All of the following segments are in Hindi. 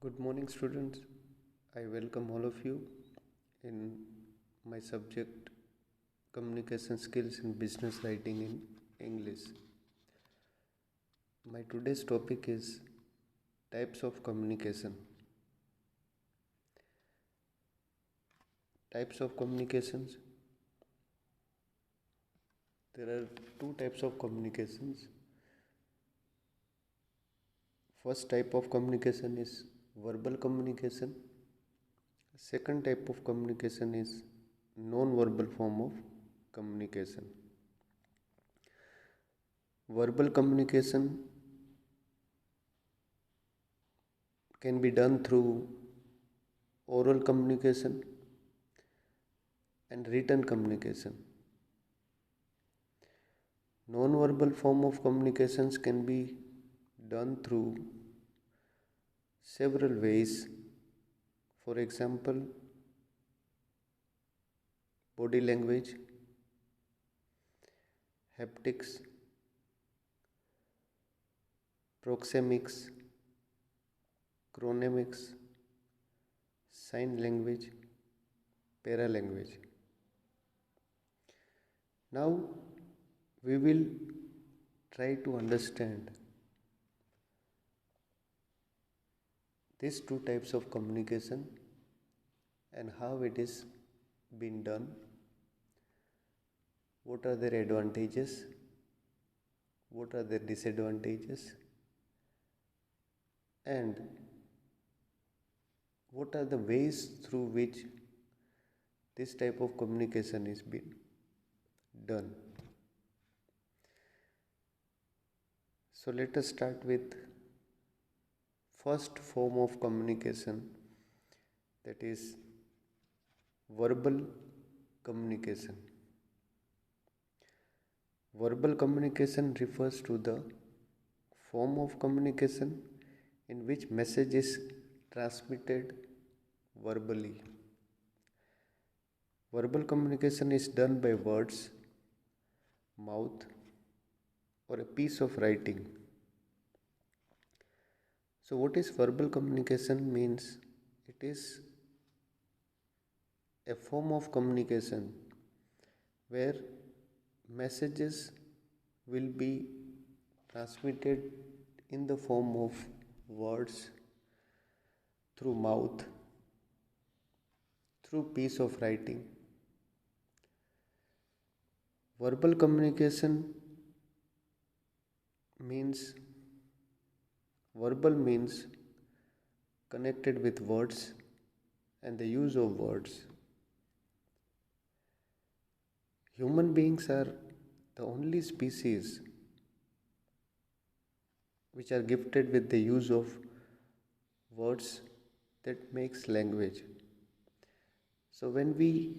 Good morning, students. I welcome all of you in my subject Communication Skills in Business Writing in English. My today's topic is Types of Communication. Types of communications. There are two types of communications. First type of communication is verbal communication. Second type of communication is non-verbal form of communication. Verbal communication can be done through oral communication and written communication. Non-verbal form of communications can be done through several ways. For example, body language, haptics, proxemics, chronemics, sign language, paralanguage. Now we will try to understand these two types of communication and how it is being done. What are their advantages? What are their disadvantages? And what are the ways through which this type of communication is being done? So let us start with first form of communication, that is verbal communication. Verbal communication refers to the form of communication in which message is transmitted verbally. Verbal communication is done by words, mouth, or a piece of writing. So what is verbal communication means? It is a form of communication where messages will be transmitted in the form of words, through mouth, through piece of writing. Verbal communication means connected with words and the use of words. Human beings are the only species which are gifted with the use of words that makes language. So when we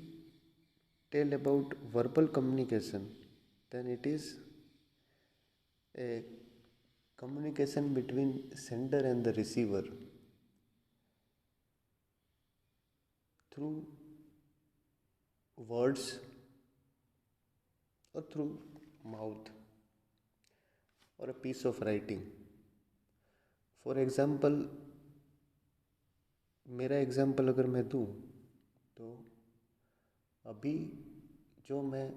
tell about verbal communication, then it is a communication between sender and the receiver through words or through mouth or a piece of writing. For example, मेरा एग्जाम्पल अगर मैं दूँ तो अभी जो मैं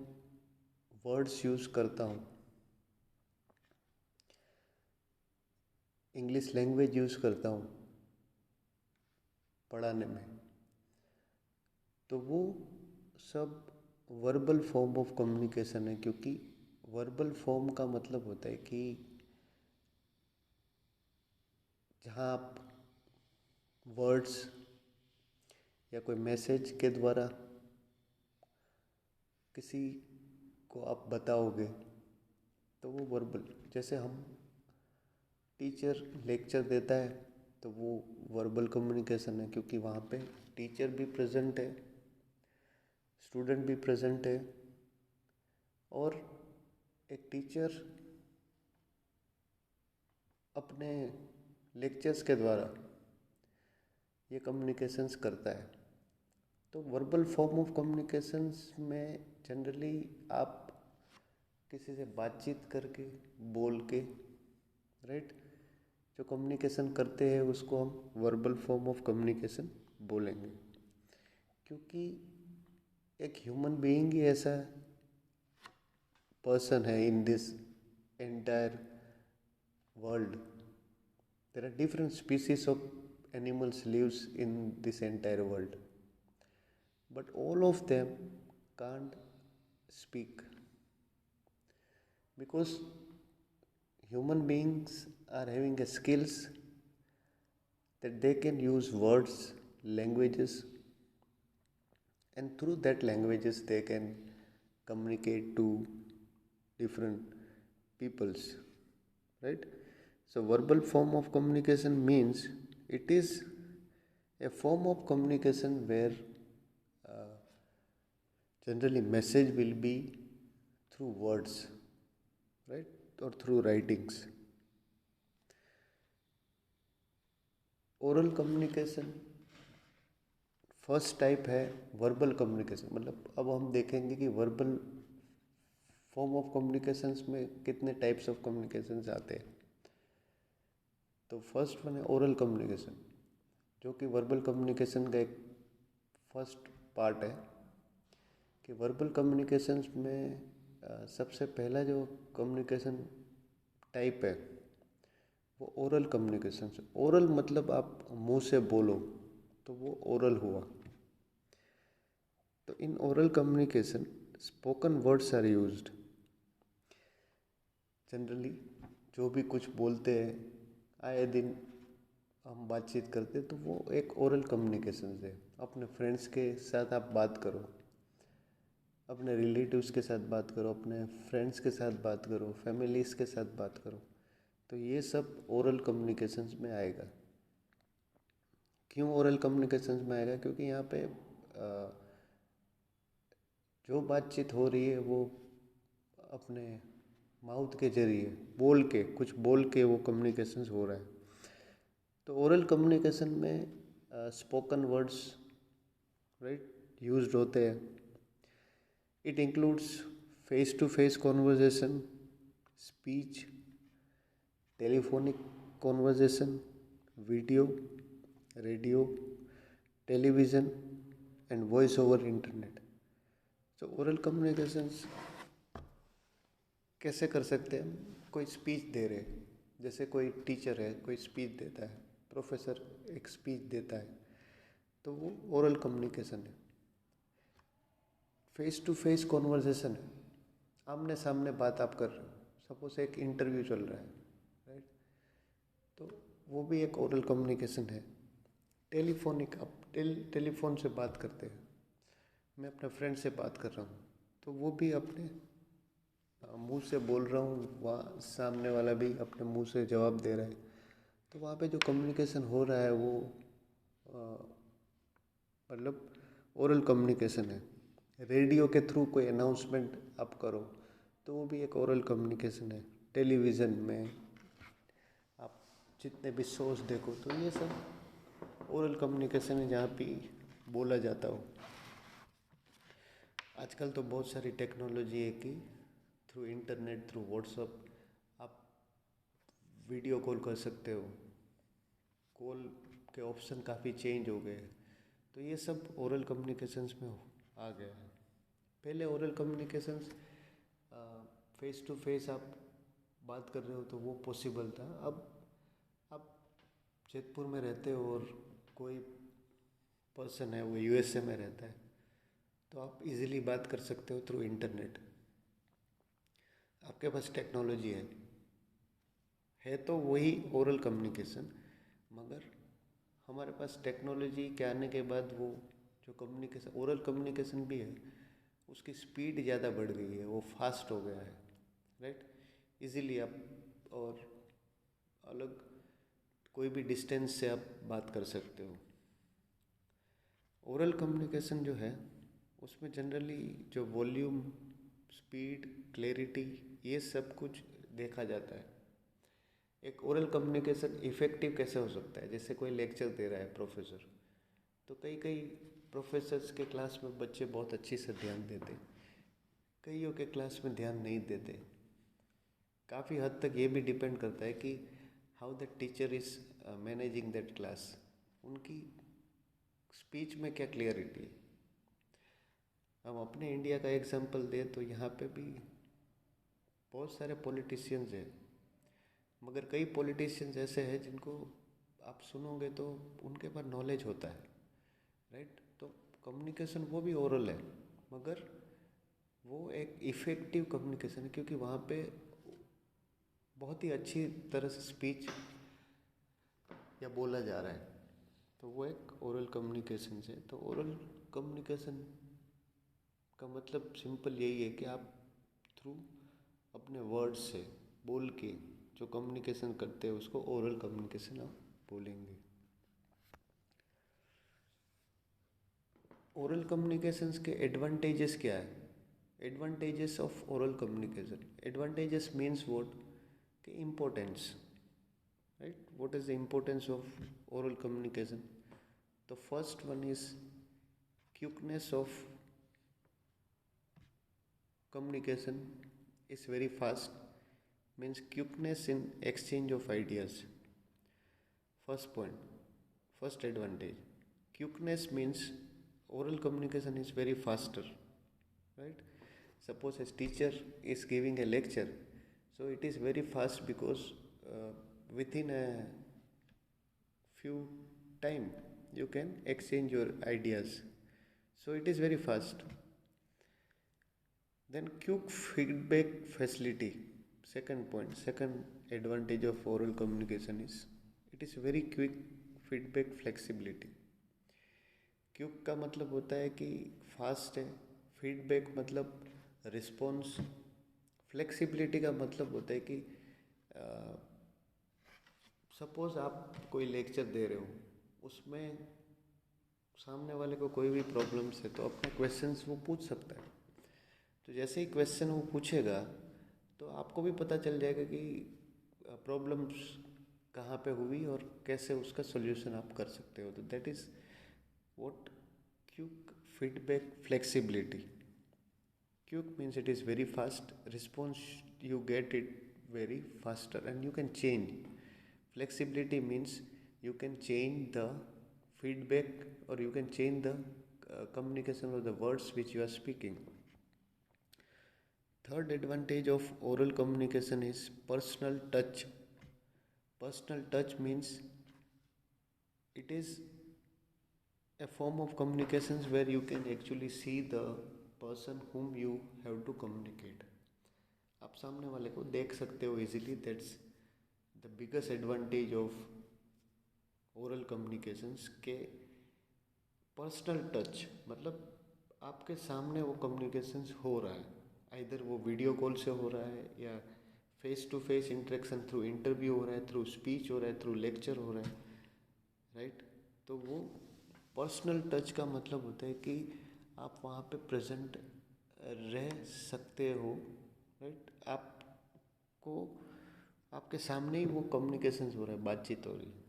वर्ड्स यूज़ करता हूँ, इंग्लिश लैंग्वेज यूज़ करता हूँ पढ़ाने में, तो वो सब वर्बल फॉर्म ऑफ कम्युनिकेशन है। क्योंकि वर्बल फॉर्म का मतलब होता है कि जहाँ आप वर्ड्स या कोई मैसेज के द्वारा किसी को आप बताओगे तो वो वर्बल, जैसे हम टीचर लेक्चर देता है तो वो वर्बल कम्युनिकेशन है, क्योंकि वहाँ पे टीचर भी प्रेजेंट है, स्टूडेंट भी प्रेजेंट है, और एक टीचर अपने लेक्चर्स के द्वारा ये कम्युनिकेशंस करता है। तो वर्बल फॉर्म ऑफ कम्युनिकेशंस में जनरली आप किसी से बातचीत करके, बोल के, राइट, जो कम्युनिकेशन करते हैं उसको हम वर्बल फॉर्म ऑफ कम्युनिकेशन बोलेंगे, क्योंकि एक ह्यूमन बीइंग ही ऐसा पर्सन है in this entire world. There are different species of animals lives in this entire world, but all of them can't speak because human beings are having a skills that they can use words, languages, and through that languages they can communicate to different peoples, right? So verbal form of communication means it is a form of communication where uh, generally message will be through words, right, or through writings. Oral communication first type है वर्बल कम्युनिकेशन. मतलब अब हम देखेंगे कि वर्बल फॉर्म ऑफ कम्युनिकेशंस में कितने टाइप्स ऑफ कम्युनिकेशंस आते हैं. तो फर्स्ट वन है ओरल कम्युनिकेशन, जो कि वर्बल कम्युनिकेशन का एक फर्स्ट पार्ट है. कि वर्बल कम्युनिकेशंस में सबसे पहला जो कम्युनिकेशन टाइप है वो ओरल कम्युनिकेशन. ओरल मतलब आप मुंह से बोलो तो वो ओरल हुआ. तो in oral communication spoken words are used. Generally जो भी कुछ बोलते हैं आए दिन हम बातचीत करते तो वो एक ओरल कम्युनिकेशन है. अपने फ्रेंड्स के साथ आप बात करो, अपने रिलेटिव्स के साथ बात करो, अपने फ्रेंड्स के साथ बात करो, फैमिलीज़ के साथ बात करो, तो ये सब ओरल कम्युनिकेशंस में आएगा. क्यों ओरल कम्युनिकेशंस में आएगा? क्योंकि यहाँ पे जो बातचीत हो रही है वो अपने माउथ के जरिए कुछ बोल के वो कम्युनिकेशंस हो रहा है. तो ओरल कम्युनिकेशन में स्पोकन वर्ड्स राइट यूज्ड होते हैं. It includes face to face conversation, speech, telephonic conversation, video, radio, television and voice over internet. तो ओरल कम्युनिकेशंस कैसे कर सकते हैं? कोई स्पीच दे रहे, जैसे कोई टीचर है, कोई स्पीच देता है, प्रोफेसर एक स्पीच देता है, तो वो ओरल कम्युनिकेशन है. फेस टू फेस कॉन्वर्जेसन है, आमने सामने बात आप कर रहे हो. सपोज एक इंटरव्यू चल रहा है, राइट, तो वो भी एक ओरल कम्युनिकेशन है. टेलीफोनिक, आप टेलीफोन से बात करते हैं, मैं अपने फ्रेंड से बात कर रहा हूँ, तो वो भी अपने मुंह से बोल रहा हूँ, वहाँ सामने वाला भी अपने मुंह से जवाब दे रहा है. तो वहाँ पे जो कम्युनिकेशन हो रहा है वो मतलब ओरल कम्युनिकेशन है. रेडियो के थ्रू कोई अनाउंसमेंट आप करो तो वो भी एक ओरल कम्युनिकेशन है. टेलीविज़न में आप जितने भी शोज देखो तो ये सब ओरल कम्युनिकेशन है जहाँ पे बोला जाता हो. आजकल तो बहुत सारी टेक्नोलॉजी है कि थ्रू इंटरनेट, थ्रू व्हाट्सअप आप वीडियो कॉल कर सकते हो. कॉल के ऑप्शन काफ़ी चेंज हो गए, तो ये सब ओरल कम्युनिकेशंस में आ गया है. पहले oral communications face to face आप बात कर रहे हो तो वो पॉसिबल था. अब आप जयपुर में रहते हो और कोई पर्सन है वो यूएसए में रहता है, तो आप इजीली बात कर सकते हो थ्रू इंटरनेट. आपके पास टेक्नोलॉजी है तो वही ओरल कम्युनिकेशन, मगर हमारे पास टेक्नोलॉजी के आने के बाद वो जो कम्युनिकेशन ओरल कम्युनिकेशन भी है उसकी स्पीड ज़्यादा बढ़ गई है, वो फास्ट हो गया है, राइट. इजीली आप और अलग कोई भी डिस्टेंस से आप बात कर सकते हो. ओरल कम्युनिकेशन जो है उसमें जनरली जो वॉल्यूम, स्पीड, क्लैरिटी ये सब कुछ देखा जाता है. एक ओरल कम्युनिकेशन इफ़ेक्टिव कैसे हो सकता है? जैसे कोई लेक्चर दे रहा है प्रोफेसर, तो कई प्रोफेसर्स के क्लास में बच्चे बहुत अच्छे से ध्यान देते, कईयों के क्लास में ध्यान नहीं देते. काफ़ी हद तक ये भी डिपेंड करता है कि how the teacher is managing that class, उनकी स्पीच में क्या क्लियरिटी है। हम अपने इंडिया का एग्जांपल दें तो यहाँ पे भी बहुत सारे पॉलिटिशियंस हैं, मगर कई पॉलिटिशियंस ऐसे हैं जिनको आप सुनोगे तो उनके पास नॉलेज होता है, राइट। तो कम्युनिकेशन वो भी ओरल है, मगर वो एक इफ़ेक्टिव कम्युनिकेशन है, क्योंकि वहाँ पे बहुत ही अच्छी तरह से स्पीच या बोला जा रहा है, तो वो एक ओरल कम्युनिकेशन है। तो ओरल कम्युनिकेशन का मतलब सिंपल यही है कि आप थ्रू अपने वर्ड्स से बोल के जो कम्युनिकेशन करते हैं उसको ओरल कम्युनिकेशन आप बोलेंगे। ओरल कम्युनिकेशंस के एडवांटेजेस क्या है? Advantages of oral communication, advantages means what कि importance, right? What is the importance of oral communication? The first one is quickness of communication is very fast, means quickness in exchange of ideas. First point, first advantage, quickness means oral communication is very faster, right? Suppose a teacher is giving a lecture, so it is very fast because within a few time you can exchange your ideas, so it is very fast. Then quick feedback facility, second point, second advantage of oral communication is it is very quick feedback flexibility. Quick का मतलब होता है कि फास्ट है, फीडबैक मतलब रिस्पॉन्स, फ्लेक्सिबिलिटी का मतलब होता है कि सपोज़ आप कोई लेक्चर दे रहे हो, उसमें सामने वाले को कोई भी प्रॉब्लम्स है तो अपने क्वेश्चंस वो पूछ सकता है। तो जैसे ही क्वेश्चन वो पूछेगा तो आपको भी पता चल जाएगा कि प्रॉब्लम्स कहाँ पे हुई और कैसे उसका सॉल्यूशन आप कर सकते हो। तो that is what quick feedback flexibility. Quick means it is very fast, response you get it very faster and you can change. Flexibility means you can change the feedback or you can change the communication of the words which you are speaking. Third advantage of oral communication is personal touch. Personal touch means it is a form of communications where you can actually see the person whom you have to communicate. आप सामने वाले को देख सकते हो easily, that's the biggest advantage of oral communications के पर्सनल टच, मतलब आपके सामने वो कम्युनिकेशंस हो रहा है, आइदर वो वीडियो कॉल से हो रहा है या face to face interaction through interview हो रहा है, थ्रू स्पीच हो रहा है, थ्रू लेक्चर हो रहा है, राइट। तो वो पर्सनल टच का मतलब होता है कि आप वहाँ पे प्रेजेंट रह सकते हो, राइट। आपको आपके सामने ही वो कम्युनिकेशंस हो रहा है, बातचीत हो रही है।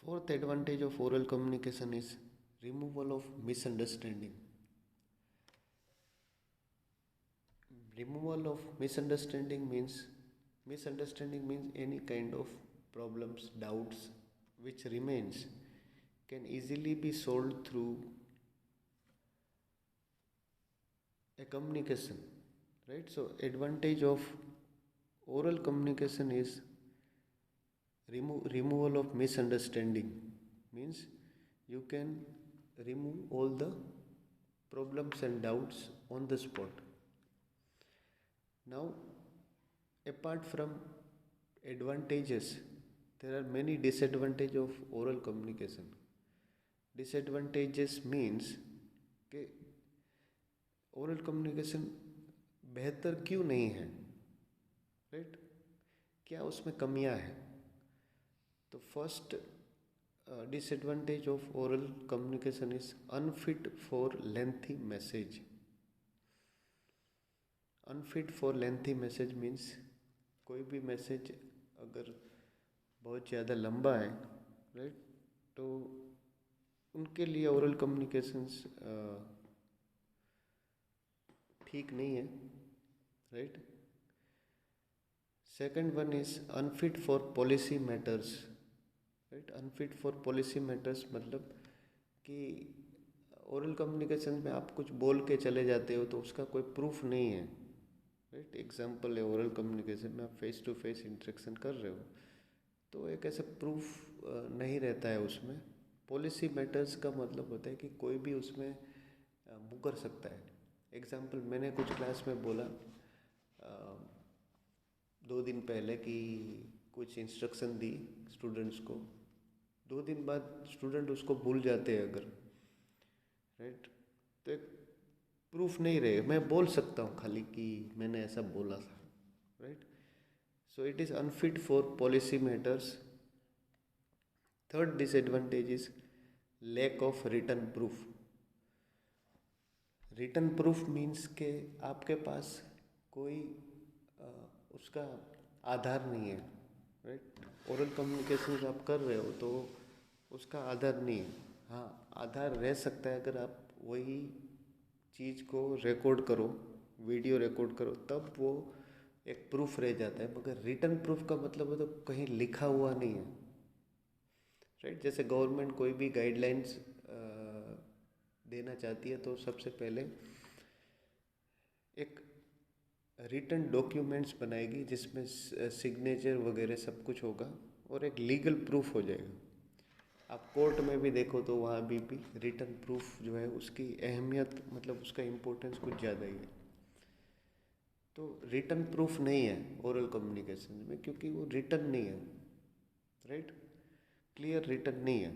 Fourth advantage of oral communication is removal of misunderstanding. Removal of misunderstanding means any kind of problems, doubts which remains can easily be solved through a communication, right? So advantage of oral communication is removal of misunderstanding, means you can remove all the problems and doubts on the spot. Now, apart from advantages, there are many disadvantages of oral communication. Disadvantages means कि oral communication बेहतर क्यों नहीं है, राइट? क्या उसमें कमियां हैं? तो first disadvantage of oral communication is unfit for lengthy message. Unfit for lengthy message means कोई भी मैसेज अगर बहुत ज़्यादा लंबा है, राइट, तो उनके लिए ओरल कम्युनिकेशंस ठीक नहीं है, right. Second one is unfit for policy matters, right. Unfit for policy matters मतलब कि ओरल कम्युनिकेशन में आप कुछ बोल के चले जाते हो तो उसका कोई प्रूफ नहीं है, राइट। एग्जाम्पल है, ओरल कम्युनिकेशन में आप फेस टू फेस इंटरेक्शन कर रहे हो तो एक ऐसा प्रूफ नहीं रहता है उसमें। पॉलिसी मैटर्स का मतलब होता है कि कोई भी उसमें मुकर सकता है। एग्जाम्पल मैंने कुछ क्लास में बोला 2 दिन पहले कि कुछ इंस्ट्रक्शन दी स्टूडेंट्स को, 2 दिन बाद स्टूडेंट उसको भूल जाते हैं अगर, राइट। तो एक प्रूफ नहीं रहे, मैं बोल सकता हूँ खाली कि मैंने ऐसा बोला था, right. So it is unfit for policy matters. Third disadvantage is lack of return proof. Return proof means के आपके पास कोई उसका आधार नहीं है, राइट। ओरल कम्युनिकेशन आप कर रहे हो तो उसका आधार नहीं है। हाँ, आधार रह सकता है अगर आप वही चीज़ को रिकॉर्ड करो, वीडियो रिकॉर्ड करो, तब वो एक प्रूफ रह जाता है। मगर रिटर्न प्रूफ का मतलब है तो कहीं लिखा हुआ नहीं है, राइट। जैसे गवर्नमेंट कोई भी गाइडलाइंस देना चाहती है तो सबसे पहले एक रिटन डॉक्यूमेंट्स बनाएगी जिसमें सिग्नेचर वगैरह सब कुछ होगा और एक लीगल प्रूफ हो जाएगा। आप कोर्ट में भी देखो तो वहाँ भी रिटन प्रूफ जो है उसकी अहमियत मतलब उसका इम्पोर्टेंस कुछ ज़्यादा ही है। तो रिटन प्रूफ नहीं है ओरल कम्युनिकेशन में क्योंकि वो रिटन नहीं है, राइट। क्लियर रिटन नहीं है।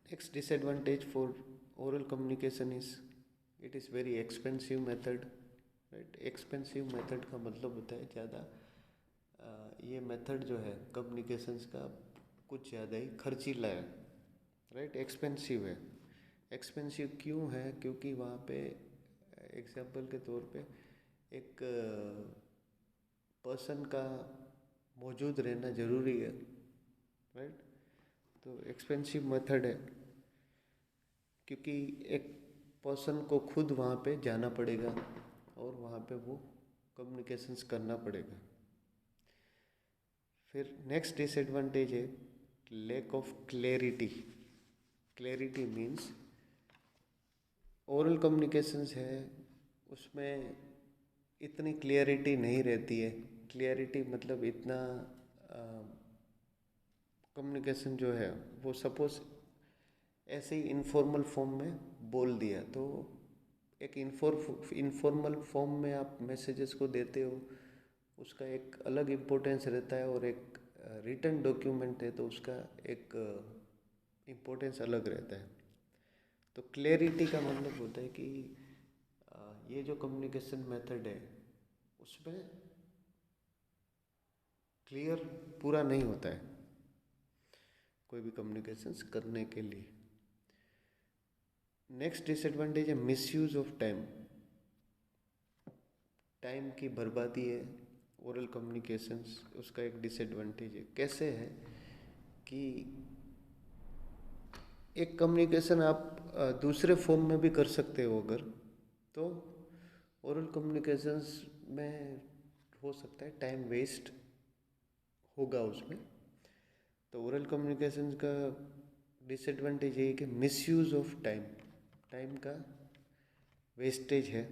Next disadvantage for oral communication is it is very expensive method, right. Expensive method का मतलब होता है ज़्यादा ये मेथड जो है कम्युनिकेशंस का कुछ ज़्यादा ही खर्चीला है, राइट। एक्सपेंसिव है। एक्सपेंसिव क्यों है? क्योंकि वहाँ पे एग्जाम्पल के तौर पे एक पर्सन का मौजूद रहना ज़रूरी है, राइट। तो एक्सपेंसिव मेथड है क्योंकि एक पर्सन को खुद वहाँ पे जाना पड़ेगा और वहाँ पे वो कम्युनिकेशंस करना पड़ेगा। फिर नेक्स्ट डिसएडवांटेज है lack of clarity. Clarity means oral communications है उसमें इतनी क्लियरिटी नहीं रहती है। क्लियरिटी मतलब इतना कम्युनिकेशन जो है वो सपोज ऐसे ही इनफॉर्मल फॉर्म में बोल दिया तो एक इनफॉर्मल फॉर्म में आप मैसेजेस को देते हो उसका एक अलग इम्पोर्टेंस रहता है और एक रिटन डॉक्यूमेंट है तो उसका एक इम्पोर्टेंस अलग रहता है। तो क्लैरिटी का मतलब होता है कि ये जो कम्युनिकेशन मेथड है उसमें क्लियर पूरा नहीं होता है कोई भी कम्युनिकेशंस करने के लिए। नेक्स्ट डिसएडवांटेज है मिसयूज ऑफ टाइम। टाइम की बर्बादी है ओरल कम्युनिकेशंस, उसका एक डिसएडवांटेज है। कैसे है कि एक कम्युनिकेशन आप दूसरे फॉर्म में भी कर सकते हो अगर, तो ओरल कम्युनिकेशंस में हो सकता है टाइम वेस्ट होगा उसमें। तो ओरल कम्युनिकेशंस का डिसएडवांटेज ये है कि मिसयूज ऑफ टाइम, टाइम का वेस्टेज है।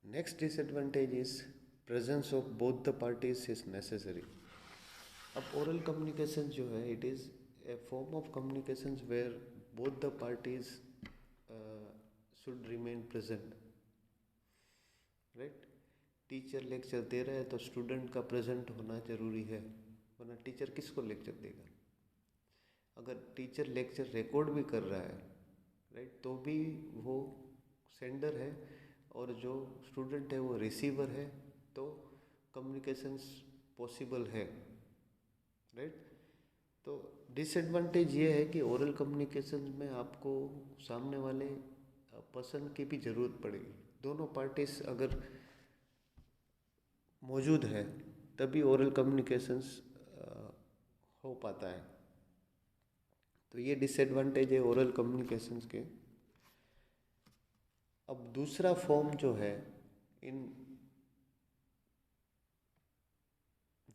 Next disadvantage is presence of both the parties is necessary. अब ओरल कम्युनिकेशन जो है it is a form of communication where both the parties should remain present, right. Teacher lecture दे रहा है तो स्टूडेंट का प्रेजेंट होना जरूरी है, वरना टीचर किसको लेक्चर देगा। अगर टीचर लेक्चर रिकॉर्ड भी कर रहा है, राइट, तो भी वो सेंडर है और जो स्टूडेंट है वो रिसीवर है, तो कम्युनिकेशंस पॉसिबल है, राइट। तो डिसएडवांटेज ये है कि ओरल कम्युनिकेशन में आपको सामने वाले पर्सन की भी ज़रूरत पड़ेगी। दोनों पार्टीज अगर मौजूद है तभी ओरल कम्युनिकेशंस हो पाता है। तो ये डिसएडवांटेज है ओरल कम्युनिकेशंस के। अब दूसरा फॉर्म जो है in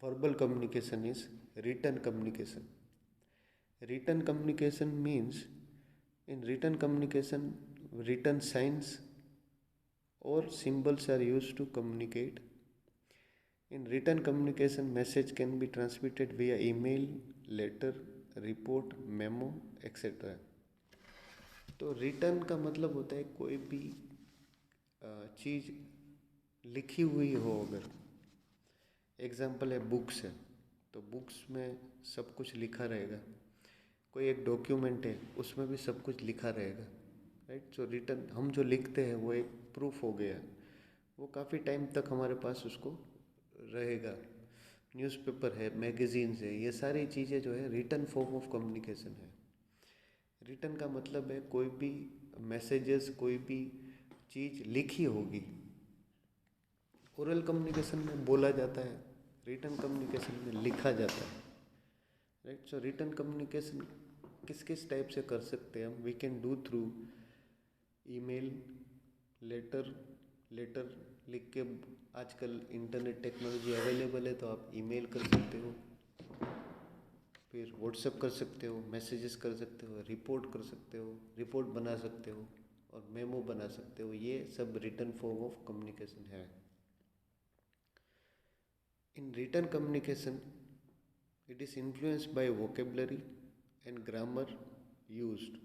verbal communication is written communication. Written communication means in written communication, written signs or symbols are used to communicate. In written communication, message can be transmitted via email, letter, report, memo, etc. तो रिटर्न का मतलब होता है कोई भी चीज़ लिखी हुई हो। अगर एग्जाम्पल है बुक्स है, तो बुक्स में सब कुछ लिखा रहेगा। कोई एक डॉक्यूमेंट है, उसमें भी सब कुछ लिखा रहेगा, राइट। जो रिटर्न हम जो लिखते हैं वो एक प्रूफ हो गया, वो काफ़ी टाइम तक हमारे पास उसको रहेगा। न्यूज़पेपर है, मैगजीन्स है, ये सारी चीज़ें जो है रिटर्न फॉर्म ऑफ कम्युनिकेशन है। रिटर्न का मतलब है कोई भी मैसेजेस, कोई भी चीज़ लिखी होगी। ओरल कम्युनिकेशन में बोला जाता है, रिटर्न कम्युनिकेशन में लिखा जाता है, राइट। सो रिटर्न कम्युनिकेशन किस किस टाइप से कर सकते हैं हम? We can do through email, letter लिख के। आजकल इंटरनेट टेक्नोलॉजी अवेलेबल है, तो आप ईमेल कर सकते हो, फिर व्हाट्सएप कर सकते हो, मैसेजेस कर सकते हो, रिपोर्ट कर सकते हो, रिपोर्ट बना सकते हो और मेमो बना सकते हो। ये सब रिटर्न फॉर्म ऑफ कम्युनिकेशन है। In return communication it is influenced by vocabulary and grammar used,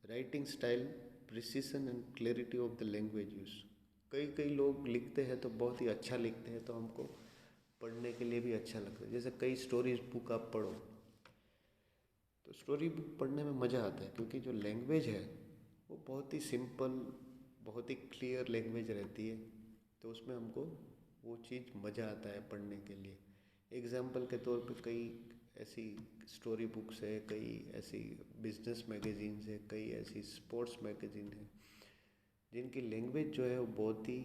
writing style, precision and clarity of the language used. कई कई लोग लिखते हैं तो बहुत ही अच्छा लिखते हैं, तो हमको पढ़ने के लिए भी अच्छा लगता है। जैसे कई स्टोरीज बुक आप पढ़ो, तो स्टोरी बुक पढ़ने में मज़ा आता है, क्योंकि जो लैंग्वेज है वो बहुत ही सिंपल, बहुत ही क्लियर लैंग्वेज रहती है, तो उसमें हमको वो चीज़ मज़ा आता है पढ़ने के लिए। एग्ज़ाम्पल के तौर पे कई ऐसी स्टोरी बुक्स है, कई ऐसी बिजनेस मैगजीन्स है, कई ऐसी स्पोर्ट्स मैगजीन है, जिनकी लैंग्वेज जो है वो बहुत ही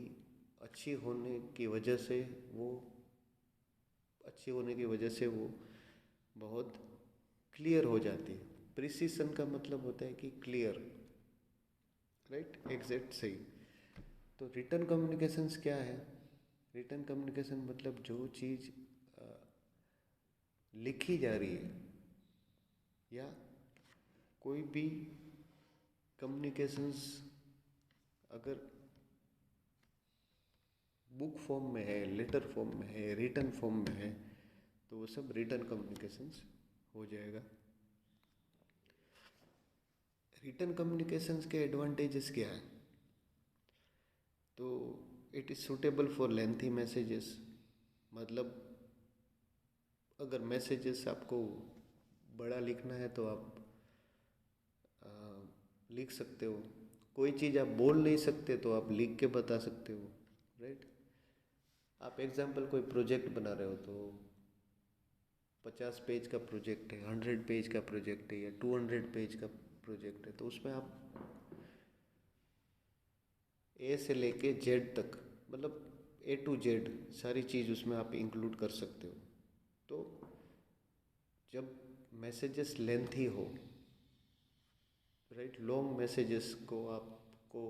अच्छी होने की वजह से वो बहुत क्लियर हो जाती है। प्रिसीशन का मतलब होता है कि क्लियर, राइट, एग्जैक्ट, सही। तो रिटर्न कम्युनिकेशंस क्या है? रिटर्न कम्युनिकेशन मतलब जो चीज़ लिखी जा रही है, या कोई भी कम्युनिकेशंस अगर बुक फॉर्म में है, लेटर फॉर्म में है, रिटर्न फॉर्म में है, तो वो सब रिटर्न कम्युनिकेशंस हो जाएगा। रिटर्न कम्युनिकेशंस के एडवांटेजेस क्या है? तो it is suitable for lengthy messages, मतलब अगर मैसेजेस आपको बड़ा लिखना है तो आप लिख सकते हो। कोई चीज़ आप बोल नहीं सकते तो आप लिख के बता सकते हो, राइट। आप एग्जाम्पल कोई प्रोजेक्ट बना रहे हो, तो 50 पेज का प्रोजेक्ट है, 100 पेज का प्रोजेक्ट है, या 200 पेज का प्रोजेक्ट है, तो उसमें आप ए से लेके जेड तक, मतलब ए टू जेड सारी चीज़ उसमें आप इंक्लूड कर सकते हो। तो जब मैसेजेस लेंथी हो, राइट, लॉन्ग मैसेजेस को आपको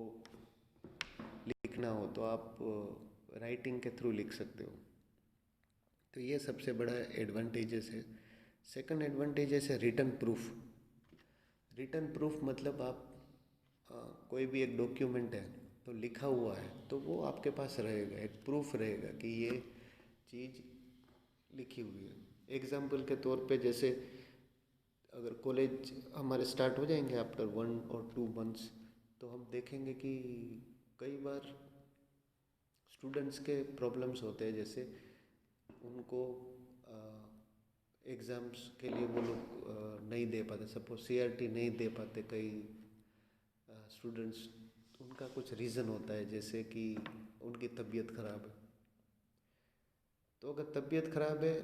लिखना हो, तो आप राइटिंग के थ्रू लिख सकते हो। तो ये सबसे बड़ा एडवांटेजेस है। सेकंड एडवांटेजेस है रिटर्न प्रूफ। रिटर्न प्रूफ मतलब आप कोई भी एक डॉक्यूमेंट है तो लिखा हुआ है, तो वो आपके पास रहेगा, एक प्रूफ रहेगा कि ये चीज़ लिखी हुई है। एग्जाम्पल के तौर पे, जैसे अगर कॉलेज हमारे स्टार्ट हो जाएंगे आफ्टर 1 और 2 मंथ्स, तो हम देखेंगे कि कई बार स्टूडेंट्स के प्रॉब्लम्स होते हैं। जैसे उनको एग्ज़ाम्स के लिए वो लोग नहीं दे पाते, सपोज सीआरटी नहीं दे पाते। कई स्टूडेंट्स, उनका कुछ रीज़न होता है, जैसे कि उनकी तबीयत ख़राब है। तो अगर तबीयत ख़राब है,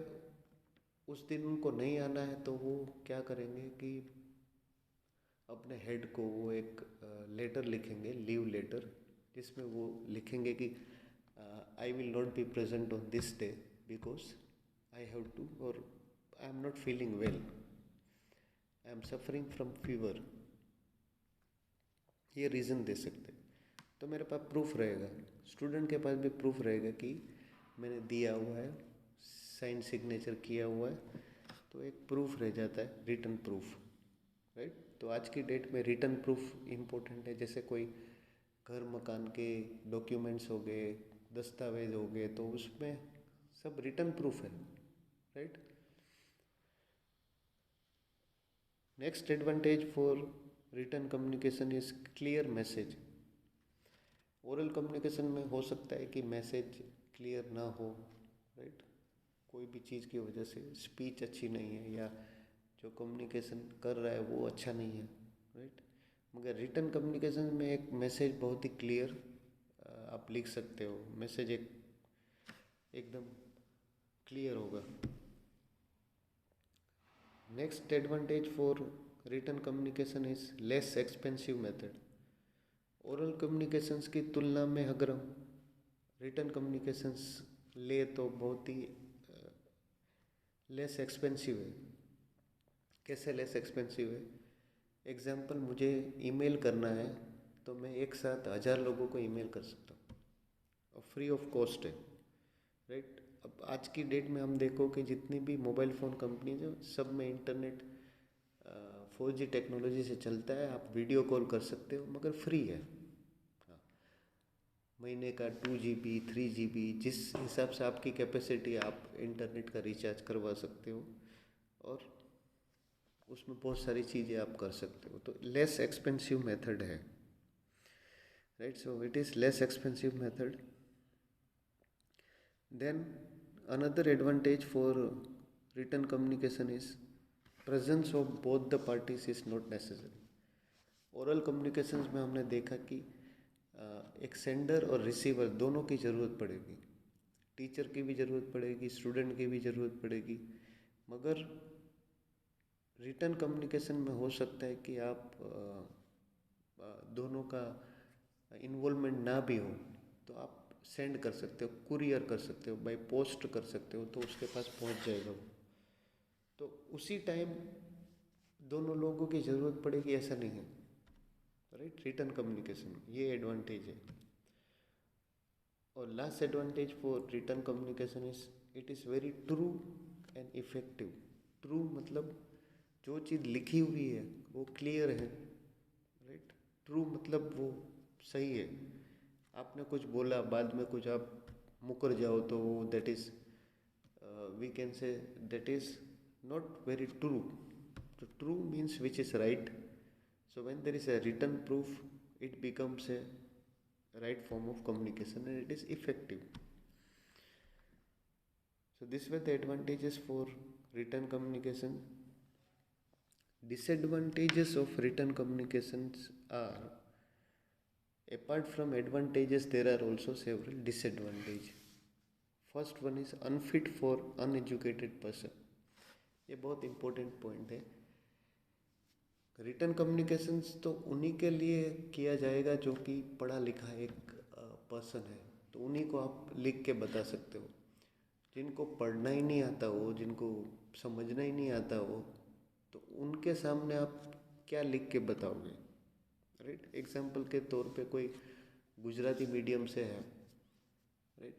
उस दिन उनको नहीं आना है, तो वो क्या करेंगे कि अपने हेड को वो एक लेटर लिखेंगे, लीव लेटर, जिसमें वो लिखेंगे कि I will not be present on this day because I have to, और I am not feeling well, I am suffering from fever. ये रीज़न दे सकते हैं। तो मेरे पास प्रूफ रहेगा, स्टूडेंट के पास भी प्रूफ रहेगा कि मैंने दिया हुआ है, साइन सिग्नेचर किया हुआ है, तो एक प्रूफ रह जाता है, रिटन प्रूफ, राइट। तो आज की डेट में रिटन प्रूफ इम्पोर्टेंट है। जैसे कोई घर मकान के डॉक्यूमेंट्स हो गए, दस्तावेज हो गए, तो उसमें सब रिटन प्रूफ है, right. Next advantage for written communication is clear message. Oral communication में हो सकता है कि मैसेज क्लियर ना हो, राइट, कोई भी चीज़ की वजह से स्पीच अच्छी नहीं है या जो कम्युनिकेशन कर रहा है वो अच्छा नहीं है, राइट। मगर रिटन कम्युनिकेशन में एक मैसेज बहुत ही क्लियर आप लिख सकते हो, मैसेज एकदम क्लियर होगा। Next advantage for written communication is less expensive method. Oral communications की तुलना में अगर हम रिटन कम्युनिकेशंस ले तो बहुत ही लेस एक्सपेंसिव है। कैसे लेस एक्सपेंसिव है? एग्जाम्पल, मुझे ईमेल करना है तो मैं एक साथ 1000 लोगों को ईमेल कर सकता हूँ और फ्री ऑफ कॉस्ट है, राइट। अब आज की डेट में हम देखो कि जितनी भी मोबाइल फ़ोन कंपनीज है सब में इंटरनेट 4G टेक्नोलॉजी से चलता है, आप वीडियो कॉल कर सकते हो मगर फ्री है। हाँ, महीने का 2 GB 3 GB जिस हिसाब से आपकी कैपेसिटी आप इंटरनेट का रिचार्ज करवा सकते हो और उसमें बहुत सारी चीज़ें आप कर सकते हो, तो लेस एक्सपेंसिव मेथड है, right. So it is less expensive method. Then another advantage for written communication is presence of both the parties is not necessary. Oral communications में हमने देखा कि एक सेंडर और रिसीवर दोनों की ज़रूरत पड़ेगी, टीचर की भी ज़रूरत पड़ेगी, स्टूडेंट की भी ज़रूरत पड़ेगी। मगर रिटन कम्युनिकेशन में हो सकता है कि आप दोनों का इन्वॉल्वमेंट ना भी हो, तो आप सेंड कर सकते हो, कुरियर कर सकते हो, बाय पोस्ट कर सकते हो, तो उसके पास पहुंच जाएगा वो। तो उसी टाइम दोनों लोगों की ज़रूरत पड़ेगी ऐसा नहीं है, राइट। रिटन कम्युनिकेशन ये एडवांटेज है। और last advantage for written communication is it is very true and effective. True मतलब जो चीज़ लिखी हुई है वो क्लियर है, राइट। ट्रू मतलब वो सही है। आपने कुछ बोला, बाद में कुछ आप मुकर जाओ तो वो that is we can say that is not very true. तो true means which is right. So when there is a written proof, it becomes a right form of communication and it is effective. So these were the advantages for written communication. Disadvantages of written communications are, apart from advantages, there are also several disadvantages. First one is unfit for uneducated person. ये बहुत important point है। रिटन कम्युनिकेशंस तो उन्हीं के लिए किया जाएगा जो कि पढ़ा लिखा एक पर्सन है, तो उन्हीं को आप लिख के बता सकते हो। जिनको पढ़ना ही नहीं आता हो, जिनको समझना ही नहीं आता हो, तो उनके सामने आप क्या लिख के बताओगे, राइट। एग्जाम्पल के तौर पे कोई गुजराती मीडियम से है, राइट,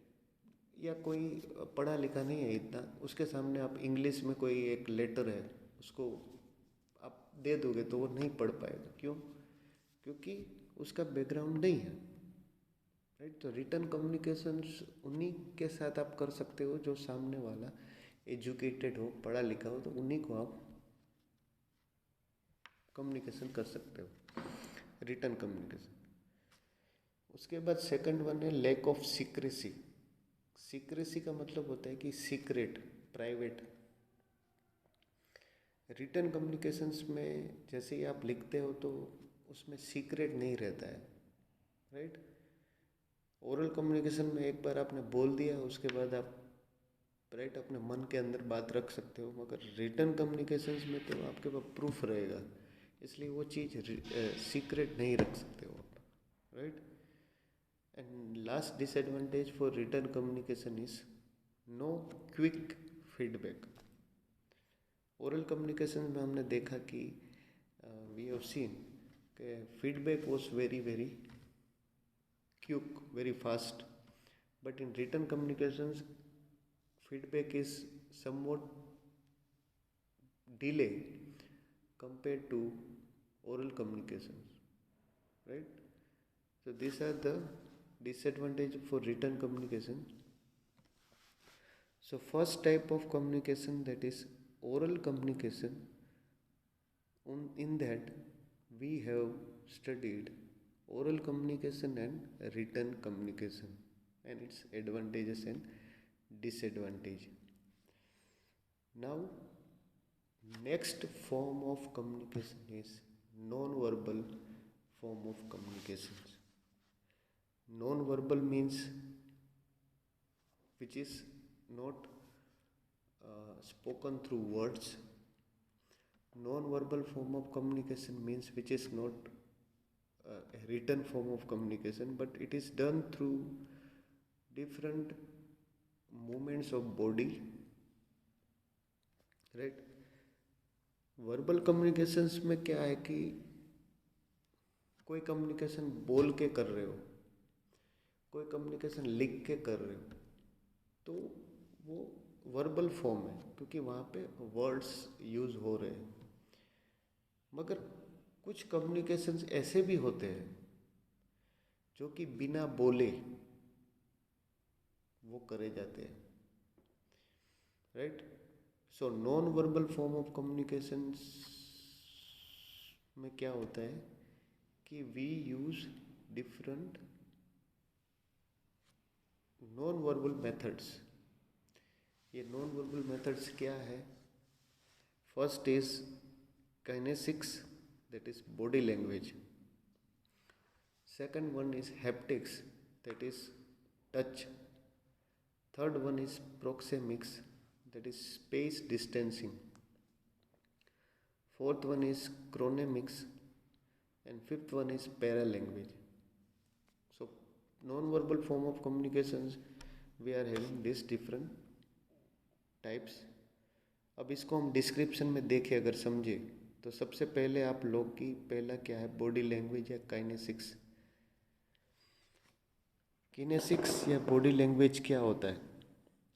या कोई पढ़ा लिखा नहीं है इतना, उसके सामने आप इंग्लिश में कोई एक लेटर है उसको आप दे दोगे तो वो नहीं पढ़ पाएगा। क्यों? क्योंकि उसका बैकग्राउंड नहीं है, राइट। तो रिटन कम्युनिकेशंस उन्हीं के साथ आप कर सकते हो जो सामने वाला एजुकेटेड हो, पढ़ा लिखा हो, तो उन्हीं को आप कम्युनिकेशन कर सकते हो, रिटन कम्युनिकेशन। उसके बाद सेकंड वन है लैक ऑफ सीक्रेसी। सीक्रेसी का मतलब होता है कि सीक्रेट, प्राइवेट। रिटन कम्युनिकेशंस में जैसे ही आप लिखते हो तो उसमें सीक्रेट नहीं रहता है, राइट। ओरल कम्युनिकेशन में एक बार आपने बोल दिया, उसके बाद आप राइट अपने मन के अंदर बात रख सकते हो, मगर रिटन कम्युनिकेशंस में तो आपके पास प्रूफ रहेगा, इसलिए वो चीज़ सीक्रेट नहीं रख सकते हो आप, right. And last disadvantage for written communication is no quick feedback. Oral communication में हमने देखा कि वी हैव सीन कि feedback was very very quick, very fast. But in written communications, feedback is somewhat delay compared to oral communications, right? So these are the disadvantage for written communication. So first type of communication, that is oral communication. In that we have studied oral communication and written communication and its advantages and disadvantage. Now next form of communication is non-verbal form of communications. Non-verbal means which is not spoken through words. Non-verbal form of communication means which is not a written form of communication, but it is done through different movements of body, right? Verbal communications में क्या है कि कोई कम्युनिकेशन बोल के कर रहे हो, कोई कम्युनिकेशन लिख के कर रहे हो, तो वो वर्बल फॉर्म है क्योंकि वहाँ पे वर्ड्स यूज़ हो रहे हैं. मगर कुछ कम्युनिकेशंस ऐसे भी होते हैं जो कि बिना बोले वो करे जाते हैं, right? So non verbal form of communications में क्या होता है कि we use different non verbal methods. ये नॉन वर्बल मेथड्स क्या है? First is kinesics, that is body language. Second one is haptics, that is touch. Third one is proxemics, that is space distancing. Fourth one is chronemics, and fifth one is paralanguage. So non-verbal form of communications we are having these different types. अब इसको हम डिस्क्रिप्शन में देखें अगर समझे तो सबसे पहले आप लोग की पहला क्या है, बॉडी लैंग्वेज या काइनेसिक्स. किनेसिक्स या बॉडी लैंग्वेज क्या होता है?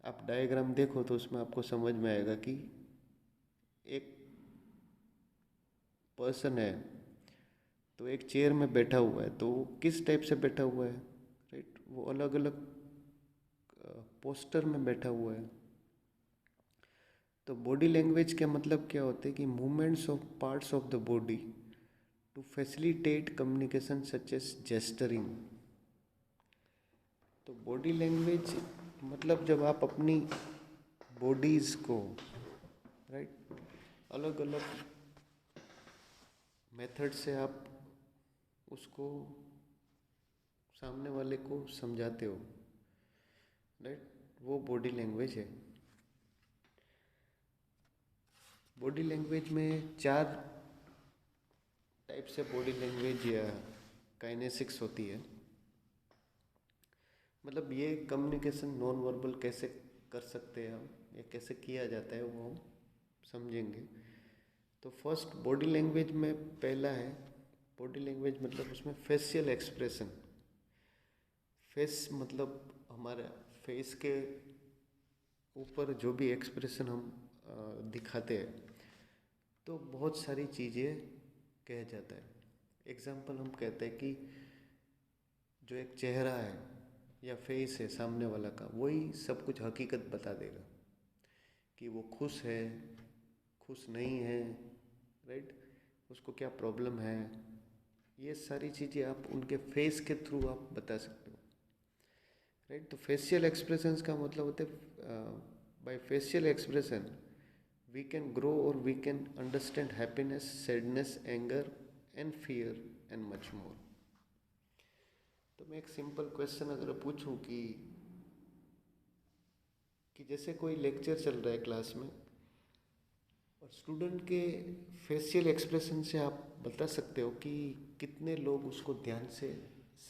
आप डायग्राम देखो तो उसमें आपको समझ में आएगा कि एक पर्सन है तो एक चेयर में बैठा हुआ है, तो वो किस टाइप से बैठा हुआ है, राइट? वो अलग अलग पोस्टर में बैठा हुआ है. तो बॉडी लैंग्वेज का मतलब क्या होता है कि movements of parts of the body to facilitate communication such as gesturing. तो बॉडी लैंग्वेज मतलब जब आप अपनी बॉडीज़ को, राइट, अलग अलग मेथड से आप उसको सामने वाले को समझाते हो, राइट, वो बॉडी लैंग्वेज है. बॉडी लैंग्वेज में 4 टाइप से बॉडी लैंग्वेज या काइनेसिक्स होती है. मतलब ये कम्युनिकेशन नॉन वर्बल कैसे कर सकते हैं हम, या कैसे किया जाता है वो हम समझेंगे. तो फर्स्ट बॉडी लैंग्वेज में पहला है, बॉडी लैंग्वेज मतलब उसमें फेशियल एक्सप्रेशन. फेस मतलब हमारा फेस के ऊपर जो भी एक्सप्रेशन हम दिखाते हैं तो बहुत सारी चीज़ें कह जाता है. एग्जाम्पल हम कहते हैं कि जो एक चेहरा है या फेस है सामने वाला का, वही सब कुछ हकीकत बता देगा कि वो खुश है, खुश नहीं है, राइट, उसको क्या प्रॉब्लम है. ये सारी चीज़ें आप उनके फेस के थ्रू आप बता सकते हो, राइट. तो फेशियल एक्सप्रेशंस का मतलब होता है by facial expression we can grow or we can understand happiness, sadness, anger and fear and much more. तो मैं एक सिंपल क्वेश्चन अगर पूछूं कि जैसे कोई लेक्चर चल रहा है क्लास में और स्टूडेंट के फेशियल एक्सप्रेशन से आप बता सकते हो कि कितने लोग उसको ध्यान से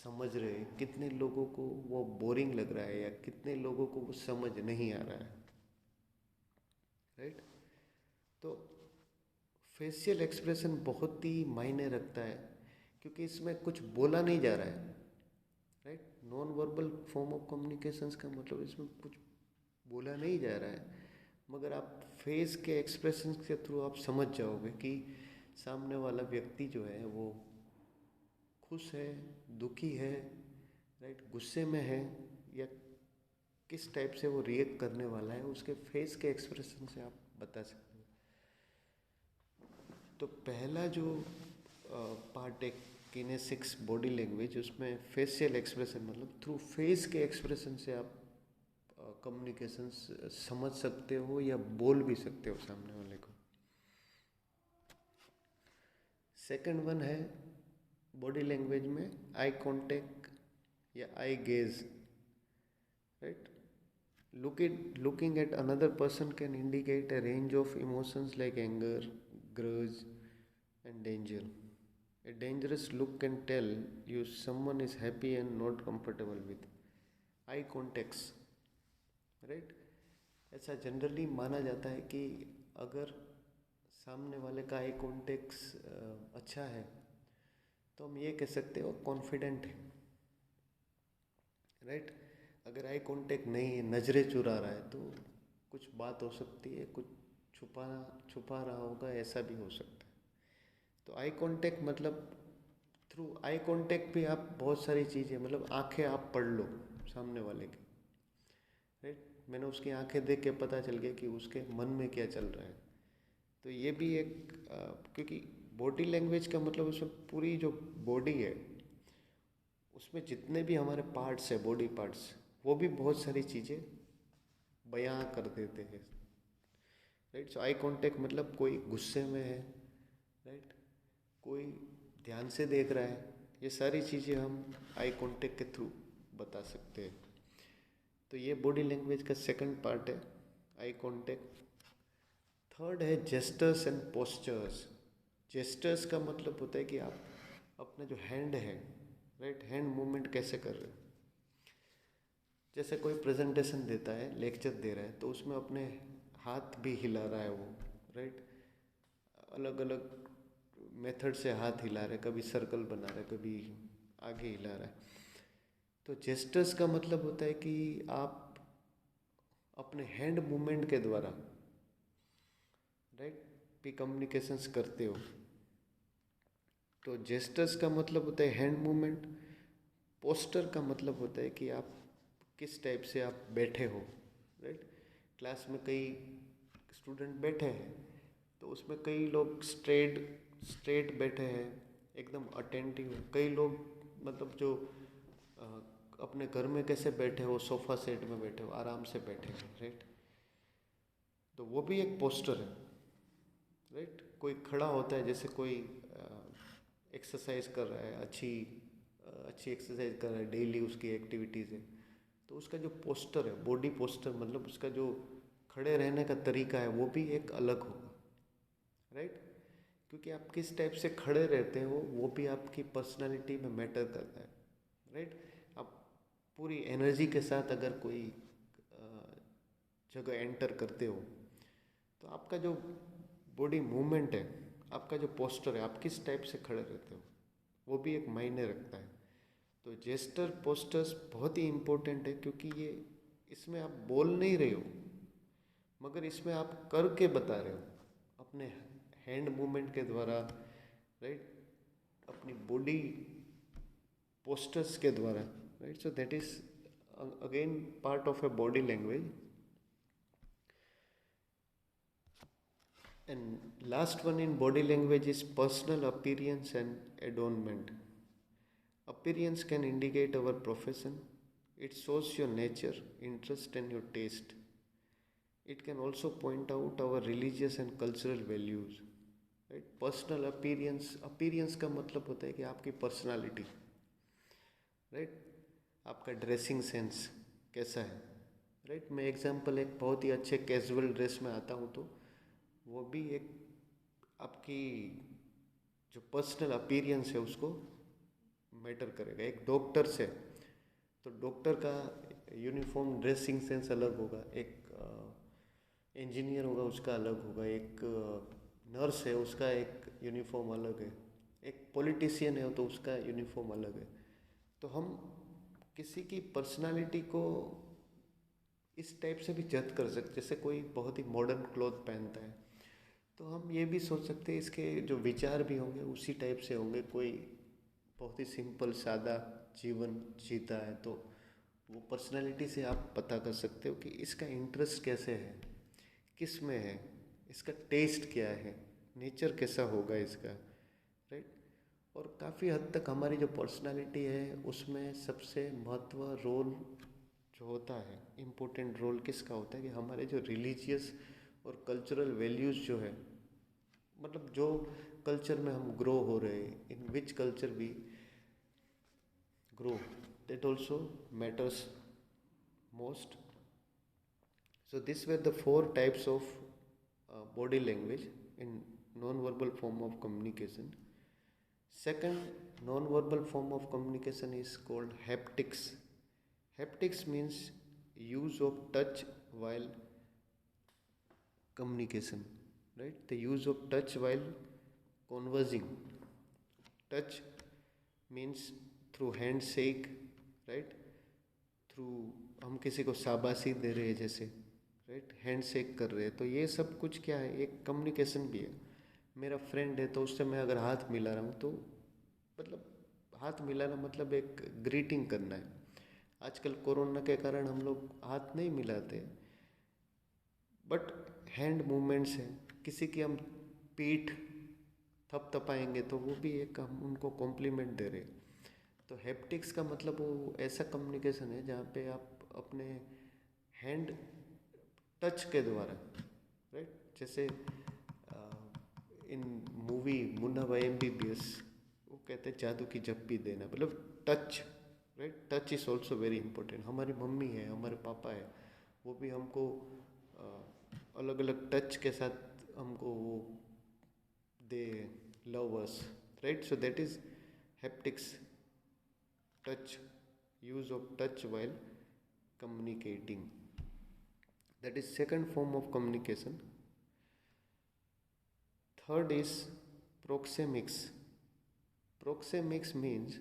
समझ रहे हैं, कितने लोगों को वो बोरिंग लग रहा है, या कितने लोगों को वो समझ नहीं आ रहा है, राइट. तो फेशियल एक्सप्रेशन बहुत ही मायने रखता है क्योंकि इसमें कुछ बोला नहीं जा रहा है, right. Non verbal form of communications का मतलब इसमें कुछ बोला नहीं जा रहा है, मगर आप फेस के एक्सप्रेशन के थ्रू आप समझ जाओगे कि सामने वाला व्यक्ति जो है वो खुश है, दुखी है, राइट, गुस्से में है, या किस टाइप से वो रिएक्ट करने वाला है, उसके फेस के एक्सप्रेशन से आप बता सकते हो। तो पहला जो पार्ट है किनेसिक्स बॉडी लैंग्वेज, उसमें फेशियल एक्सप्रेशन मतलब थ्रू फेस के एक्सप्रेशन से आप कम्युनिकेशन समझ सकते हो या बोल भी सकते हो सामने वाले को। सेकंड वन है बॉडी लैंग्वेज में आई कांटेक्ट या eye gaze, right. Looking at another person can indicate a range of emotions like anger, grudge, and danger. A dangerous look can tell you someone is happy and not comfortable with. Eye contacts, right? ऐसा जनरली माना जाता है कि अगर सामने वाले का आई कॉन्टेक्ट्स अच्छा है तो हम ये कह सकते हो कॉन्फिडेंट है, राइट। अगर आई कांटेक्ट नहीं है, नज़रें चुरा रहा है, तो कुछ बात हो सकती है, कुछ छुपा रहा होगा, ऐसा भी हो सकता है। तो आई कांटेक्ट मतलब थ्रू आई कांटेक्ट भी आप बहुत सारी चीज़ें मतलब आंखें आप पढ़ लो सामने वाले की, राइट। मैंने उसकी आंखें देख के पता चल गया कि उसके मन में क्या चल रहा है। तो ये भी एक क्योंकि बॉडी लैंग्वेज का मतलब उसमें पूरी जो बॉडी है उसमें जितने भी हमारे पार्ट्स है, बॉडी पार्ट्स, वो भी बहुत सारी चीज़ें बयां कर देते हैं, राइट। सो आई कांटेक्ट मतलब कोई गुस्से में है, राइट, कोई ध्यान से देख रहा है, ये सारी चीज़ें हम आई कांटेक्ट के थ्रू बता सकते हैं। तो ये बॉडी लैंग्वेज का सेकंड पार्ट है, आई कांटेक्ट। थर्ड है जेस्टर्स एंड पोस्चर्स। जेस्टर्स का मतलब होता है कि आप अपना जो हैंड है, राइट, हैंड मूवमेंट कैसे कर रहे हो। जैसे कोई प्रेजेंटेशन देता है, लेक्चर दे रहा है, तो उसमें अपने हाथ भी हिला रहा है वो, राइट, अलग अलग मेथड से हाथ हिला रहा है, कभी सर्कल बना रहा है, कभी आगे हिला रहा है। तो जेस्टर्स का मतलब होता है कि आप अपने हैंड मूवमेंट के द्वारा, राइट, भी कम्युनिकेशंस करते हो। तो जेस्टर्स का मतलब होता है हैंड मूवमेंट। पोस्टर का मतलब होता है कि आप किस टाइप से आप बैठे हो, राइट। क्लास में कई स्टूडेंट बैठे हैं तो उसमें कई लोग स्ट्रेट बैठे हैं, एकदम अटेंटिव। कई लोग मतलब जो अ, अपने घर में कैसे बैठे हो, सोफ़ा सेट में बैठे हो, आराम से बैठे हो, राइट। तो वो भी एक पोस्टर है, राइट। कोई खड़ा होता है, जैसे कोई एक्सरसाइज कर रहा है, अच्छी एक्सरसाइज कर रहा है, डेली उसकी एक्टिविटीज़ है, तो उसका जो पोस्टर है, बॉडी पोस्टर मतलब उसका जो खड़े रहने का तरीका है, वो भी एक अलग होगा, राइट। क्योंकि आप किस टाइप से खड़े रहते हो वो भी आपकी पर्सनालिटी में मैटर करता है, राइट। आप पूरी एनर्जी के साथ अगर कोई जगह एंटर करते हो तो आपका जो बॉडी मूवमेंट है, आपका जो पोस्टर है, आप किस टाइप से खड़े रहते हो, वो भी एक मायने रखता है। तो जेस्टर पोस्टर्स बहुत ही इम्पोर्टेंट है, क्योंकि ये इसमें आप बोल नहीं रहे हो मगर इसमें आप करके बता रहे हो अपने हैंड मूवमेंट के द्वारा, राइट, अपनी बॉडी पोस्टर्स के द्वारा, right. So that is again part of a body language. And last one in body language is personal appearance and adornment. Appearance can indicate our profession. It shows your nature, interest and your taste. It can also point out our religious and cultural values. Right? Personal appearance का मतलब होता है कि आपकी पर्सनालिटी, राइट, आपका ड्रेसिंग सेंस कैसा है, राइट। मैं एग्जांपल एक बहुत ही अच्छे कैजुअल ड्रेस में आता हूँ तो वो भी एक आपकी जो पर्सनल अपीयरेंस है उसको मैटर करेगा। एक डॉक्टर से तो डॉक्टर का यूनिफॉर्म ड्रेसिंग सेंस अलग होगा, एक इंजीनियर होगा उसका अलग होगा, एक नर्स है उसका एक यूनिफॉर्म अलग है, एक पॉलिटिशियन है तो उसका यूनिफॉर्म अलग है। तो हम किसी की पर्सनालिटी को इस टाइप से भी जज कर सकते, जैसे कोई बहुत ही मॉडर्न क्लॉथ पहनता है तो हम ये भी सोच सकते हैं इसके जो विचार भी होंगे उसी टाइप से होंगे। कोई बहुत ही सिंपल सादा जीवन जीता है तो वो पर्सनालिटी से आप पता कर सकते हो कि इसका इंटरेस्ट कैसे है, किस में है, इसका टेस्ट क्या है, नेचर कैसा होगा इसका, राइट। और काफ़ी हद तक हमारी जो पर्सनालिटी है उसमें सबसे महत्व रोल जो होता है, इम्पोर्टेंट रोल किसका होता है कि हमारे जो रिलीजियस और कल्चरल वैल्यूज़ जो है, मतलब जो कल्चर में हम ग्रो हो रहे हैं, in which culture we grow, that also matters most. So these were the four types of body language in non-verbal form of communication. Second non-verbal form of communication is called haptics. Haptics means use of touch while communication, right? The use of touch while conversing. Touch means through handshake, right? Through हम किसी को शाबाशी दे रहे हैं जैसे, राइट, हैंड शेक कर रहे हैं, तो ये सब कुछ क्या है, एक कम्युनिकेशन भी है। मेरा फ्रेंड है तो उससे मैं अगर हाथ मिला रहा हूँ तो मतलब हाथ मिलाना मतलब एक ग्रीटिंग करना है। आजकल कोरोना के कारण हम लोग हाथ नहीं मिलाते, बट हैंड मूवमेंट्स है, किसी की हम पीठ थपथपाएंगे तो वो भी एक हम उनको कॉम्प्लीमेंट दे रहे हैं। तो हैप्टिक्स का मतलब वो ऐसा कम्युनिकेशन है जहाँ पे आप अपने हैंड टच के द्वारा, राइट, जैसे इन मूवी मुन्ना भाई MBBS वो कहते हैं जादू की झप्पी देना, मतलब touch, right. Touch is also very important. हमारी मम्मी है, हमारे पापा है, वो भी हमको अलग अलग टच के साथ हमको वो दे love us, right. So that is haptics, touch, use of touch while communicating. That is second form of communication. Third is proxemics. Proxemics means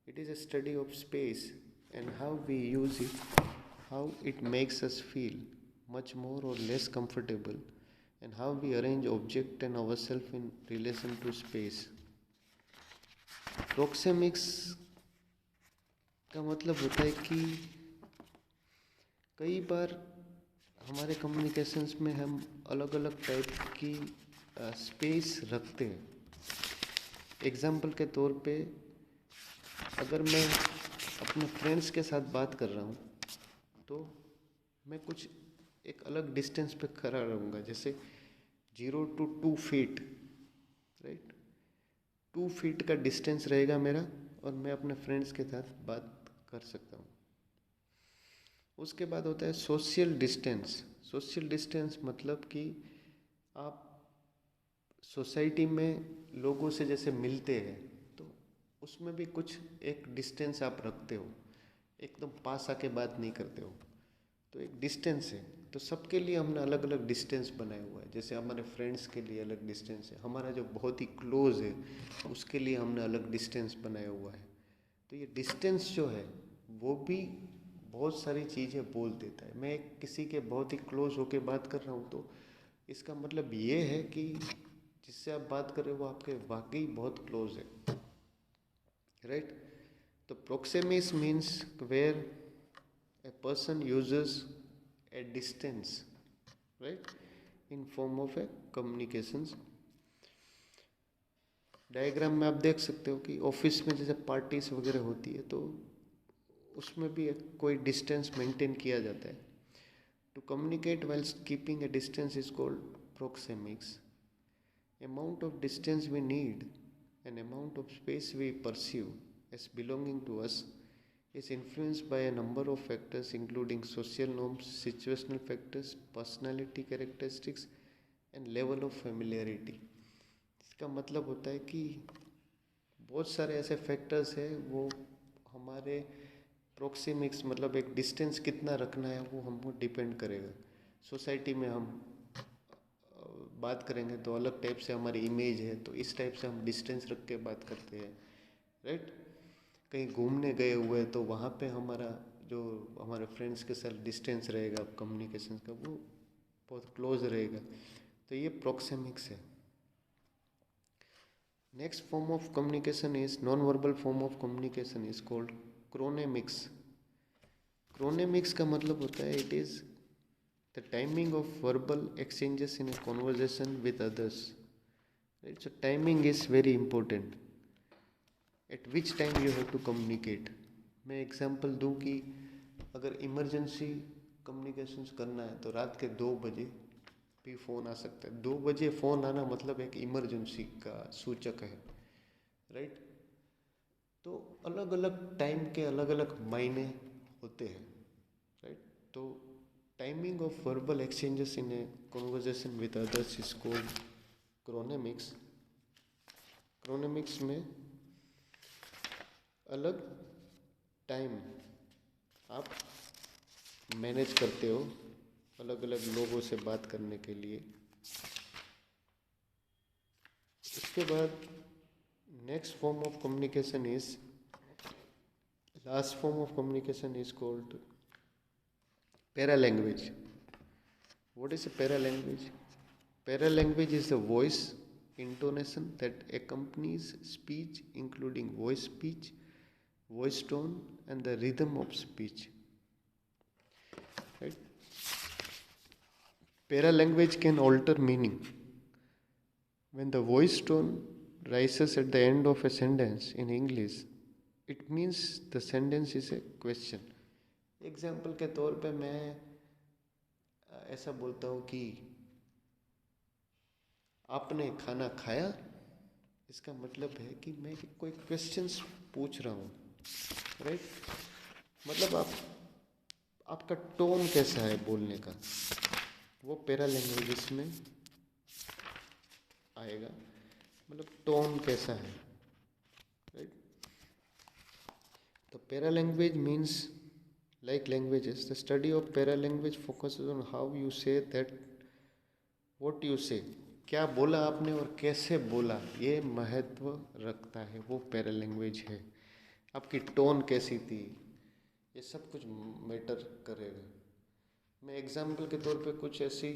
it is a study of space and how we use it, how it makes us feel much more or less comfortable, and how we arrange object and ourselves in relation to space. Proxemics का मतलब होता है कि कई बार हमारे कम्युनिकेशंस में हम अलग अलग टाइप की स्पेस रखते हैं। एग्जाम्पल के तौर पे अगर मैं अपने फ्रेंड्स के साथ बात कर रहा हूँ तो मैं कुछ एक अलग डिस्टेंस पे खड़ा रहूँगा, जैसे 0 to 2 feet, राइट। 2 feet का डिस्टेंस रहेगा मेरा और मैं अपने फ्रेंड्स के साथ बात कर सकता हूँ। उसके बाद होता है सोशल डिस्टेंस। सोशल डिस्टेंस मतलब कि आप सोसाइटी में लोगों से जैसे मिलते हैं तो उसमें भी कुछ एक डिस्टेंस आप रखते हो, एकदम पास आके बात नहीं करते हो, तो एक डिस्टेंस है। तो सबके लिए हमने अलग अलग डिस्टेंस बनाया हुआ है। जैसे हमारे फ्रेंड्स के लिए अलग डिस्टेंस है, हमारा जो बहुत ही क्लोज है उसके लिए हमने अलग डिस्टेंस बनाया हुआ है। तो ये डिस्टेंस जो है वो भी बहुत सारी चीज़ें बोल देता है। मैं किसी के बहुत ही क्लोज होके बात कर रहा हूँ तो इसका मतलब ये है कि जिससे आप बात कर रहे हो वो आपके वाकई बहुत क्लोज है, राइट। तो proxemics means where a person uses a distance, right, in form of a communications. Diagram में आप देख सकते हो कि ऑफिस में जैसे पार्टीज वगैरह होती है तो उसमें भी एक कोई डिस्टेंस मेंटेन किया जाता है। To communicate while keeping a distance is called proxemics. Amount of distance we need and amount of space we perceive as belonging to us is influenced by a number of factors including social norms, situational factors, personality characteristics and level of familiarity. इसका मतलब होता है कि बहुत सारे ऐसे फैक्टर्स हैं वो हमारे प्रोक्सीमिक्स मतलब एक डिस्टेंस कितना रखना है वो हमको डिपेंड करेगा। सोसाइटी में हम बात करेंगे तो अलग टाइप से हमारी इमेज है, तो इस टाइप से हम डिस्टेंस रख के बात करते हैं, राइट। कहीं घूमने गए हुए हैं तो वहाँ पे हमारा जो हमारे फ्रेंड्स के साथ डिस्टेंस रहेगा कम्युनिकेशन का, वो बहुत क्लोज रहेगा। तो ये प्रोक्सेमिक्स है। Next form of communication is non verbal form of communication is called chronemics. Chronemics का मतलब होता है it is the timing of verbal exchanges in a conversation with others. Right? So timing is very important. At which time you have to communicate. मैं एग्जांपल दूं कि अगर इमरजेंसी कम्युनिकेशंस करना है तो रात के 2 बजे भी फ़ोन आ सकता है। 2 बजे फ़ोन आना मतलब एक इमरजेंसी का सूचक है, राइट। तो अलग अलग टाइम के अलग अलग मायने होते हैं, राइट। तो timing of verbal exchanges in A conversation with others is called chronemics. Chronemics में अलग टाइम आप मैनेज करते हो अलग अलग लोगों से बात करने के लिए। उसके बाद next form of communication is last form of communication is called para language. What is a para language? Para language is the voice intonation that accompanies speech, including voice pitch, voice tone, and the rhythm of speech. Right? Paralanguage can alter meaning. When the voice tone rises at the end of a sentence in English, it means the sentence is a question. Example के तौर पे मैं ऐसा बोलता हूँ कि आपने खाना खाया, इसका मतलब है कि मैं कोई क्वेश्चंस पूछ रहा हूँ, राइट। मतलब आपका टोन कैसा है बोलने का, वो पैरा लैंग्वेजेस में आएगा। मतलब टोन कैसा है, राइट। तो para language means like languages, the study of para language focuses on how you say that what you से, क्या बोला आपने और कैसे बोला, ये महत्व रखता है, वो पैरा लैंग्वेज है। आपकी टोन कैसी थी, ये सब कुछ मैटर करेगा। मैं एग्जाम्पल के तौर पे कुछ ऐसी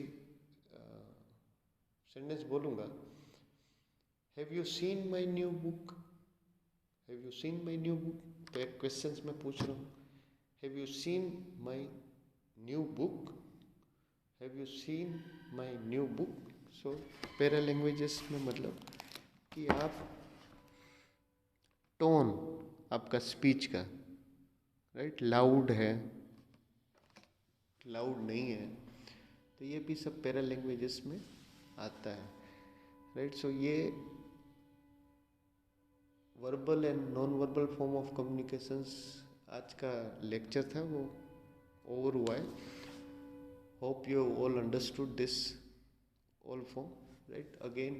सेंटेंस बोलूँगा, have you seen my new book, have you seen my new book. तो एक क्वेश्चन मैं पूछ रहा हूँ, have you seen my new book, have you seen my new book. So para languages में मतलब कि आप टोन आपका स्पीच का, राइट, लाउड है, लाउड नहीं है, तो ये भी सब पैरा लैंग्वेजेस में आता है, राइट। सो ये verbal and non verbal form of communications आज का लेक्चर था, वो ओवर हुआ है। Hope you all understood this all form, right? Again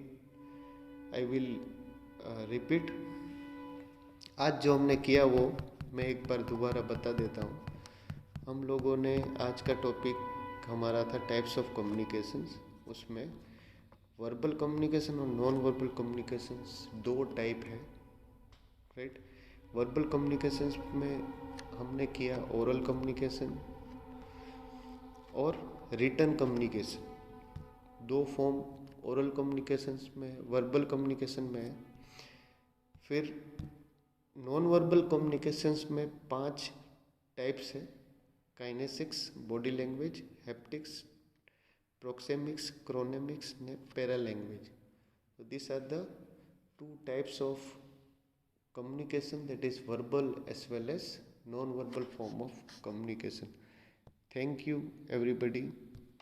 I will repeat। आज जो हमने किया वो मैं एक बार दोबारा बता देता हूँ। हम लोगों ने आज का टॉपिक हमारा था टाइप्स ऑफ कम्युनिकेशंस। उसमें वर्बल कम्युनिकेशन और नॉन वर्बल कम्युनिकेशंस 2 टाइप है, राइट। वर्बल कम्युनिकेशंस में हमने किया ओरल कम्युनिकेशन और written communication. 2 form oral communications में, वर्बल कम्युनिकेशन में है। फिर नॉन वर्बल कम्युनिकेशंस में 5 टाइप्स है, kinesics, body language, haptics, proxemics, chronemics ने पैरा लैंग्वेज। तो this are the 2 types of communication, that is verbal as well as non verbal form of communication. Thank you everybody।